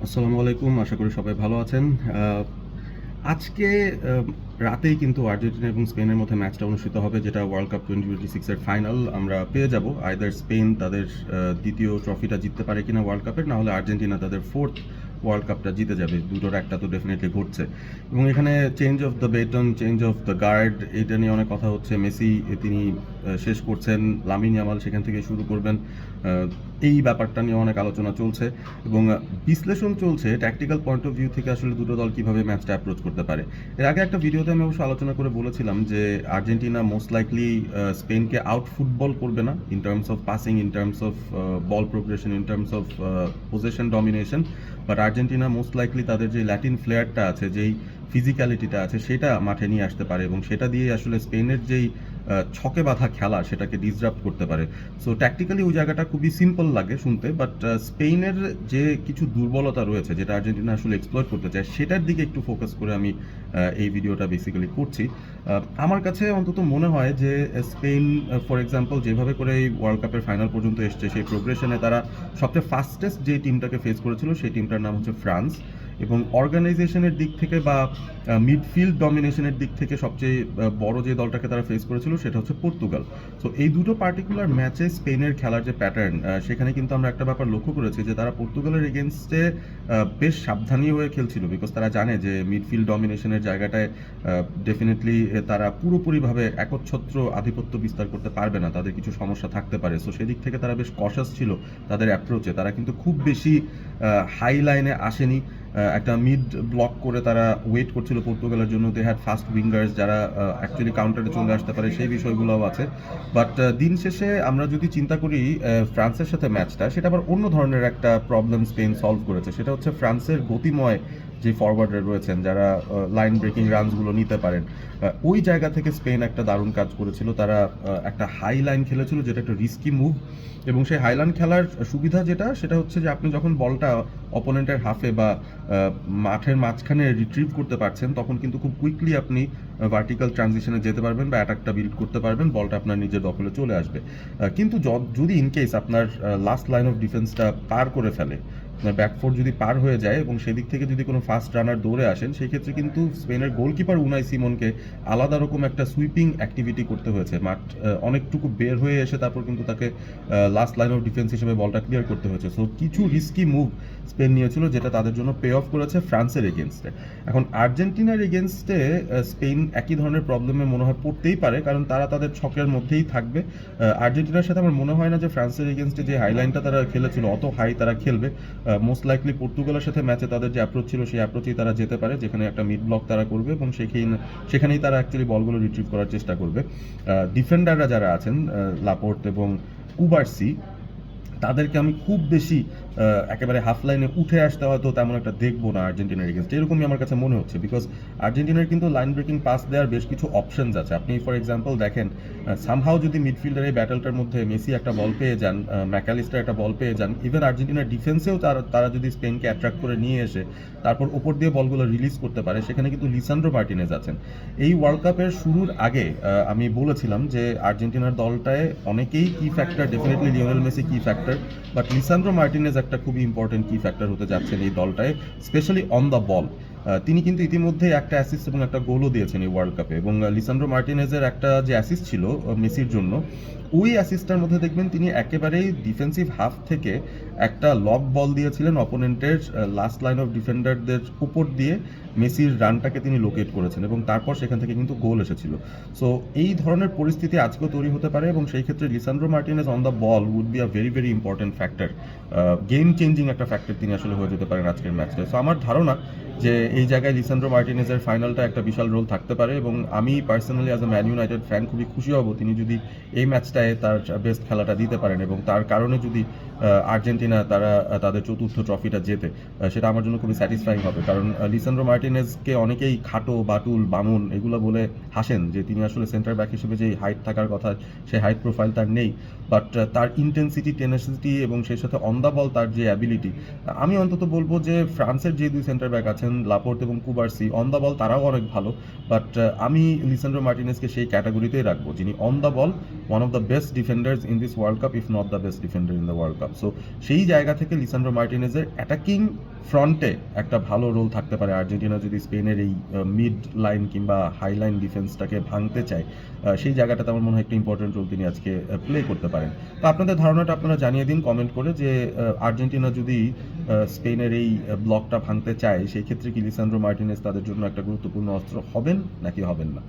আসসালামু আলাইকুম। আশা করি সবাই ভালো আছেন। আজকে রাতেই কিন্তু আর্জেন্টিনা এবং স্পেনের মধ্যে ম্যাচটা অনুষ্ঠিত হবে, যেটা ওয়ার্ল্ড কাপ 2026 এর ফাইনাল। আমরা পেয়ে যাব আইদার স্পেন তাদের দ্বিতীয় ট্রফিটা জিততে পারে কিনা ওয়ার্ল্ড কাপের, না হলে আর্জেন্টিনা তাদের ফোর্থ ওয়ার্ল্ড কাপটা জিতে যাবে। দুটোর একটা তো ডেফিনেটলি ঘটছে। এবং এখানে change of the baton, change of the guard, এটা নিয়ে অনেক কথা হচ্ছে। মেসি তিনি শেষ করছেন, লামিন ইয়ামাল সেখান থেকে শুরু করবেন। এই ব্যাপারটা নিয়ে অনেক আলোচনা চলছে এবং বিশ্লেষণ চলছে ট্যাকটিক্যাল পয়েন্ট অফ ভিউ থেকে আসলে দুটো দল কিভাবে ম্যাচটা অ্যাপ্রোচ করতে পারে। এর আগে একটা ভিডিওতে আমি অবশ্য আলোচনা করে বলেছিলাম যে আর্জেন্টিনা মোস্ট লাইকলি স্পেনকে আউট ফুটবল করবে না in terms of passing, in terms of ball progression, in terms of position domination, but Argentina most likely তাদের যে ল্যাটিন ফ্লেয়ারটা আছে, যেই ফিজিক্যালিটিটা আছে, সেটা মাঠে নিয়ে আসতে পারে এবং সেটা দিয়ে আসলে স্পেনের যেই ছকে বাঁধা খেলা সেটাকে ডিসরাপ্ট করতে পারে। সো ট্যাকটিক্যালি ওই জায়গাটা খুবই সিম্পল লাগে শুনতে, বাট স্পেনের যে কিছু দুর্বলতা রয়েছে যেটা আর্জেন্টিনা আসলে এক্সপ্লয়েট করতে চায়, সেটার দিকে একটু ফোকাস করে আমি এই ভিডিওটা বেসিক্যালি করছি। আমার কাছে অন্তত মনে হয় যে স্পেন ফর এক্সাম্পল যেভাবে করে এই ওয়ার্ল্ড কাপের ফাইনাল পর্যন্ত এসছে, সেই প্রোগ্রেশনে তারা সবচেয়ে ফাস্টেস্ট যে টিমটাকে ফেস করেছিল সেই টিমটার নাম হচ্ছে ফ্রান্স। এবং অর্গানাইজেশনের দিক থেকে বা মিডফিল্ড ডমিনেশনের দিক থেকে সবচেয়ে বড় যে দলটাকে তারা ফেস করেছিল সেটা হচ্ছে পর্তুগাল। সো এই দুটো পার্টিকুলার ম্যাচে স্পেনের খেলার যে প্যাটার্ন, সেখানে কিন্তু আমরা একটা ব্যাপার লক্ষ্য করেছি যে তারা পর্তুগালের এগেনস্টে বেশ সাবধানী হয়ে খেলছিল, বিকজ তারা জানে যে মিডফিল্ড ডমিনেশনের জায়গাটায় ডেফিনেটলি তারা পুরোপুরিভাবে একচ্ছত্র আধিপত্য বিস্তার করতে পারবে না, তাদের কিছু সমস্যা থাকতে পারে। সো সেদিক থেকে তারা বেশ কশাস ছিল তাদের অ্যাপ্রোচে। তারা কিন্তু খুব বেশি হাই লাইনে আসেনি, একটা মিড ব্লক করে তারা ওয়েট করছিল পর্তুগালের জন্য। দে হ্যাড ফাস্ট উইঙ্গার্স যারা অ্যাকচুয়ালি কাউন্টারে চলে আসতে পারে, সেই বিষয়গুলোও আছে। বাট দিন শেষে আমরা যদি চিন্তা করি ফ্রান্সের সাথে ম্যাচটা, সেটা আবার অন্য ধরনের একটা প্রবলেম স্পেন সলভ করেছে। সেটা হচ্ছে ফ্রান্সের গতিময় যে ফরওয়ার্ডার রয়েছেন যারা লাইন ব্রেকিং রানসগুলো নিতে পারেন, ওই জায়গা থেকে স্পেন একটা দারুণ কাজ করেছিল। তারা একটা হাই লাইন খেলেছিল, যেটা একটা রিস্কি মুভ। এবং সেই হাই লাইন খেলার সুবিধা যেটা, সেটা হচ্ছে যে আপনি যখন বলটা অপোনেন্টের হাফে বা মাঠের মাঝখানে রিট্রিভ করতে পারছেন, তখন কিন্তু খুব কুইকলি আপনি ভার্টিক্যাল ট্রানজিশনে যেতে পারবেন বা অ্যাটাকটা বিল্ড করতে পারবেন, বলটা আপনার নিজের দখলে চলে আসবে। কিন্তু যদি ইনকেস আপনার লাস্ট লাইন অফ ডিফেন্সটা পার করে ফেলে, ব্যাকফোর যদি পার হয়ে যায় এবং সেদিক থেকে যদি কোনো ফাস্ট রানার দৌড়ে আসেন, সেই ক্ষেত্রে কিন্তু স্পেনের গোলকিপার উনাই সিমনকে আলাদা রকম একটা সুইপিং অ্যাক্টিভিটি করতে হয়েছে। মাঠ অনেকটুকু বের হয়ে এসে তারপর কিন্তু তাকে লাস্ট লাইন অফ ডিফেন্স হিসেবে বলটা ক্লিয়ার করতে হয়েছে। সো কিছু রিস্কি মুভ স্পেন নিয়েছিল, যেটা তাদের জন্য পে অফ করেছে ফ্রান্সের এগেনস্টে। এখন আর্জেন্টিনার এগেনস্টে স্পেন একই ধরনের প্রবলেমে মনে হয় পড়তেই পারে, কারণ তারা তাদের ছকের মধ্যেই থাকবে। আর্জেন্টিনার সাথে আমার মনে হয় না যে ফ্রান্সের এগেনস্টে যে হাইলাইনটা তারা খেলেছিল অত হাই তারা খেলবে। মোস্ট লাইকলি পর্তুগালের সাথে ম্যাচে তাদের যে অ্যাপ্রোচ ছিল সেই অ্যাপ্রোচেই তারা যেতে পারে, যেখানে একটা মিড ব্লক তারা করবে এবং সেখানেই তারা অ্যাকচুয়ালি বলগুলো রিট্রিভ করার চেষ্টা করবে। ডিফেন্ডাররা যারা আছেন, লাপোর্ট এবং কুবার্সি, তাদেরকে আমি খুব বেশি একেবারে হাফ লাইনে উঠে আসতে হয়তো তেমন একটা দেখবো না আর্জেন্টিনার এগেনস্ট, এরকমই আমার কাছে মনে হচ্ছে। বিকজ আর্জেন্টিনার কিন্তু লাইন ব্রেকিং পাস দেওয়ার বেশ কিছু অপশনস আছে। আপনি ফর এক্সাম্পল দেখেন, সামহাও যদি মিডফিল্ডার এই ব্যাটেলটার মধ্যে মেসি একটা বল পেয়ে যান, ম্যাকালিস্টার একটা বল পেয়ে যান, ইভেন আর্জেন্টিনার ডিফেন্সেও তারা যদি স্পেনকে অ্যাট্রাক্ট করে নিয়ে এসে তারপর ওপর দিয়ে বলগুলো রিলিজ করতে পারে, সেখানে কিন্তু লিসান্ড্রো মার্টিনেজ আছেন। এই ওয়ার্ল্ড কাপের শুরুর আগে আমি বলেছিলাম যে আর্জেন্টিনার দলটায় অনেকেই কি ফ্যাক্টর, ডেফিনেটলি লিওনেল মেসি কি ফ্যাক্টর, বাট লিসান্ড্রো মার্টিনেজ একটা খুবই ইম্পর্টেন্ট কি ফ্যাক্টর হতে যাচ্ছেন এই দলটায়, স্পেশালি অন দ্য বল। তিনি কিন্তু ইতিমধ্যে একটা অ্যাসিস্ট এবং একটা গোলও দিয়েছেন এই ওয়ার্ল্ড কাপে। এবং লিসান্ড্রো মার্টিনেজের একটা যে অ্যাসিস্ট ছিল মেসির জন্য, ওই অ্যাসিস্টটার মধ্যে দেখবেন তিনি একেবারেই ডিফেন্সিভ হাফ থেকে একটা লব বল দিয়েছিলেন অপোনেন্টের লাস্ট লাইন অফ ডিফেন্ডারদের উপর দিয়ে, মেসির রানটাকে তিনি লোকেট করেছেন এবং তারপর সেখান থেকে কিন্তু গোল এসেছিল। সো এই ধরনের পরিস্থিতি আজকেও তৈরি হতে পারে এবং সেই ক্ষেত্রে Lisandro Martinez on the ball would be a very very important factor, game changing একটা ফ্যাক্টর তিনি আসলে হয়ে যেতে পারেন আজকের ম্যাচটা। সো আমার ধারণা যে এই জায়গায় লিসান্ড্রো মার্টিনেজের ফাইনালটা একটা বিশাল রোল থাকতে পারে এবং আমি personally as a man United fan খুবই খুশি হব তিনি যদি এই ম্যাচটায় তার বেস্ট খেলাটা দিতে পারেন এবং তার কারণে যদি আর্জেন্টিনা তারা তাদের চতুর্থ ট্রফিটা জেতে, সেটা আমার জন্য খুবই স্যাটিসফাইং হবে। কারণ লিসান্ড্রো মার্টিনেজকে অনেকেই খাটো, বাটুল, বামুন এগুলো বলে হাসেন, যে তিনি আসলে সেন্টার ব্যাক হিসেবে যে হাইট থাকার কথা সেই হাইট প্রোফাইল তার নেই। বাট তার ইন্টেন্সিটি, টেনাসিটি এবং সেই সাথে অন দ্য বল তার যে অ্যাবিলিটি, আমি অন্তত বলবো যে ফ্রান্সের যে দুই সেন্টার ব্যাক আছেন লাপোর্ট এবং কুবার্সি, অন দ্য বল তারাও অনেক ভালো। বাট আমি লিসান্ড্রো মার্টিনেজকে সেই ক্যাটাগরিতেই রাখবো, যিনি on the ball one of the best defenders in this world cup, if not the best defender in the world cup. So সেই জায়গা থেকে লিসান্ড্রো মার্টিনেজের অ্যাটাকিং ফ্রন্টে একটা ভালো রোল থাকতে পারে। আর্জেন্টিনা যদি স্পেনের এই মিড লাইন কিংবা হাই লাইন ডিফেন্সটাকে ভাঙতে চায়, সেই জায়গাটাতে আমার মনে হয় একটা ইম্পর্টেন্ট রোল তিনি আজকে প্লে করতে পারেন। তো আপনাদের ধারণাটা আপনারা জানিয়ে দিন কমেন্ট করে যে আর্জেন্টিনা যদি স্পেনের এই ব্লকটা ভাঙতে চায়, সেই ক্ষেত্রে কি লিসান্ড্রো মার্টিনেজ তাদের জন্য একটা গুরুত্বপূর্ণ অস্ত্র হবেন নাকি হবেন না?